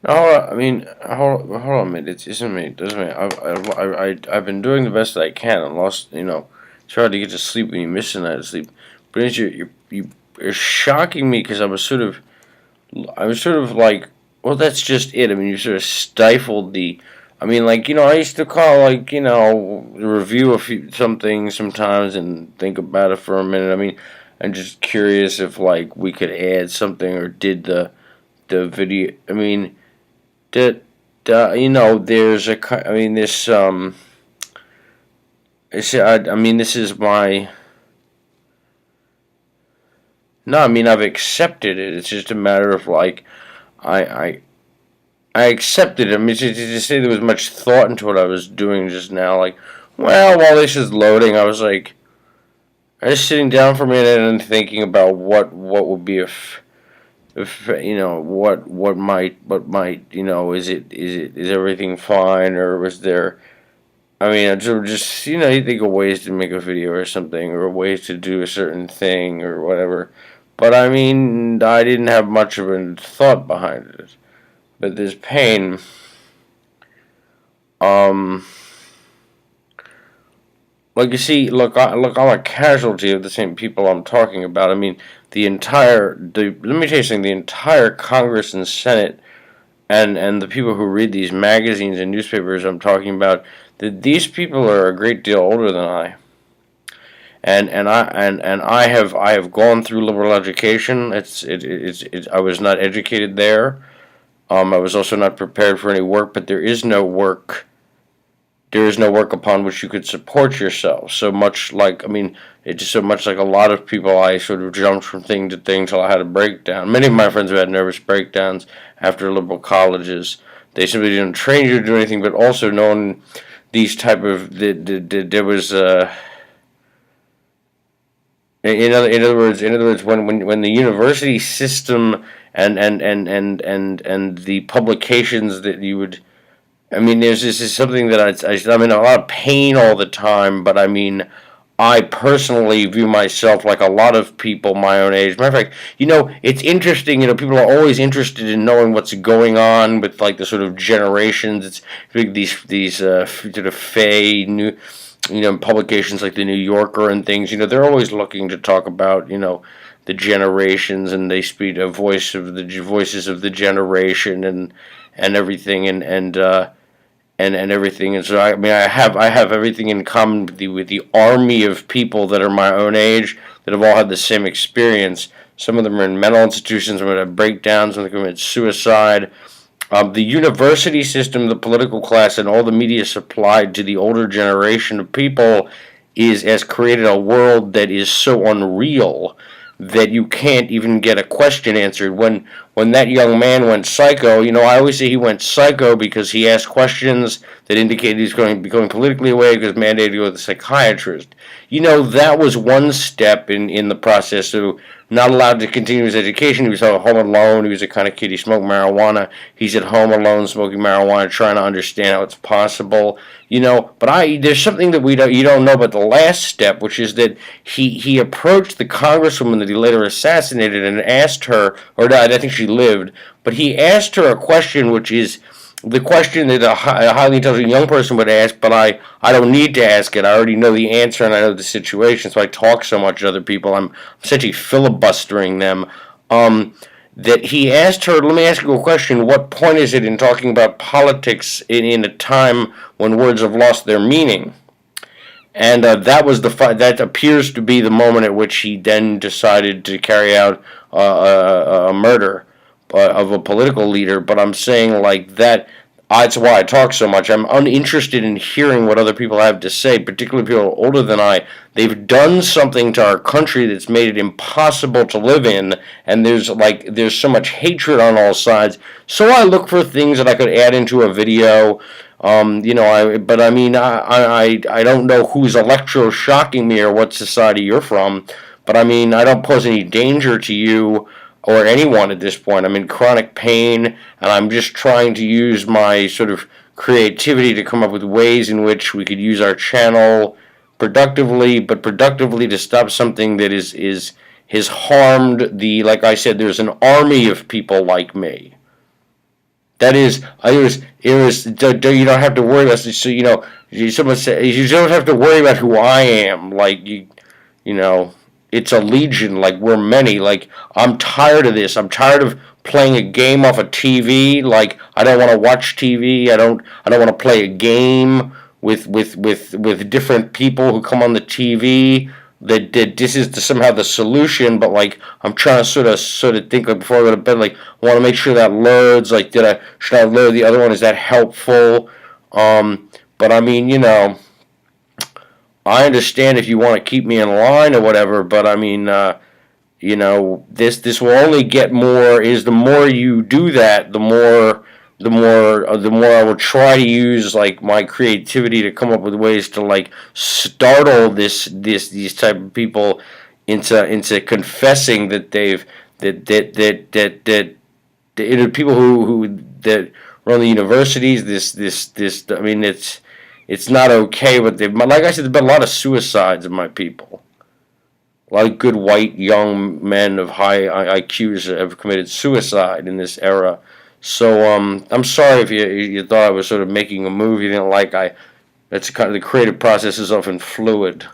No, I mean, hold on a minute. It isn't me. It doesn't mean I've been doing the best that I can. I lost, it's hard to get to sleep when you miss a night of sleep. But it's you're shocking me because I was sort of like, well, that's just it. I mean, you sort of stifled the. I mean, like, I used to call, like, review some things sometimes and think about it for a minute. I mean, I'm just curious if, like, we could add something or did the video. I mean, did, there's I mean, I mean, this is my. No, I mean, I've accepted it. It's just a matter of, like, I, I, I accepted it. I mean, to say there was much thought into what I was doing just now, like, well, while this is loading, I was sitting down for a minute and thinking about what would be if what might is everything fine or was there. I mean, I just you think of ways to make a video or something or ways to do a certain thing or whatever. But I mean, I didn't have much of a thought behind it. But this pain, um, like you see, look, I'm a casualty of the same people I'm talking about. I mean, let me tell you something, the entire Congress and Senate and the people who read these magazines and newspapers I'm talking about, that these people are a great deal older than I. And I have gone through liberal education. I was not educated there. I was also not prepared for any work, but there is no work. There is no work upon which you could support yourself. So much like, I mean, it's just so much like a lot of people, I sort of jumped from thing to thing till I had a breakdown. Many of my friends have had nervous breakdowns after liberal colleges. They simply didn't train you to do anything, but also known these type of, there was, in other words, when the university system and the publications that you would, I mean, there's this is something that I'm in a lot of pain all the time, but I mean, I personally view myself like a lot of people my own age. Matter of fact, it's interesting. People are always interested in knowing what's going on with like the sort of generations. It's like these sort of fey new publications like the New Yorker and things. They're always looking to talk about the generations, and they speak a voices of the generation and everything and everything. And so I mean I have everything in common with the army of people that are my own age that have all had the same experience. Some of them are in mental institutions, some of them have breakdowns, some of them commit suicide. The university system, the political class, and all the media supplied to the older generation of people has created a world that is so unreal that you can't even get a question answered. When that young man went psycho, I always say he went psycho because he asked questions that indicated he's going to be going politically away because mandated to go to the psychiatrist. That was one step in the process. So not allowed to continue his education. He was home alone. He was a kind of kid. He smoked marijuana. He's at home alone smoking marijuana, trying to understand how it's possible. But there's something that you don't know about the last step, which is that he approached the congresswoman that he later assassinated and asked her, or died. I think she lived, but he asked her a question, which is the question that a highly intelligent young person would ask, but I don't need to ask it. I already know the answer and I know the situation, so I talk so much to other people. I'm essentially filibustering them. That he asked her, let me ask you a question, what point is it in talking about politics in a time when words have lost their meaning? And that appears to be the moment at which he then decided to carry out a murder of a political leader. But I'm saying like that. That's why I talk so much. I'm uninterested in hearing what other people have to say, particularly people older than I. They've done something to our country that's made it impossible to live in, and there's so much hatred on all sides. So I look for things that I could add into a video. But I mean, I don't know who's electroshocking me or what society you're from, but I mean, I don't pose any danger to you or anyone at this point. I'm in chronic pain, and I'm just trying to use my sort of creativity to come up with ways in which we could use our channel productively, but productively to stop something that is has harmed the, like I said, there's an army of people like me. That is, you don't have to worry about, so, someone said, you don't have to worry about who I am. Like, you know, it's a legion, like, we're many. Like, I'm tired of this. I'm tired of playing a game off of TV. Like, I don't want to watch TV. I don't want to play a game with different people who come on the TV. That this is somehow the solution, but like I'm trying to sort of think, like, before I go to bed, like I want to make sure that loads. Like, should I load the other one? Is that helpful? But I mean, I understand if you want to keep me in line or whatever, but I mean, this will only get more. Is the more you do that, the more I will try to use like my creativity to come up with ways to like startle these type of people into confessing that they've that people who that run the universities. This I mean, it's not okay, but like I said, there's been a lot of suicides of my people. A lot of good white young men of high IQs have committed suicide in this era. So I'm sorry if you thought I was sort of making a move you didn't like. That's kind of, the creative process is often fluid.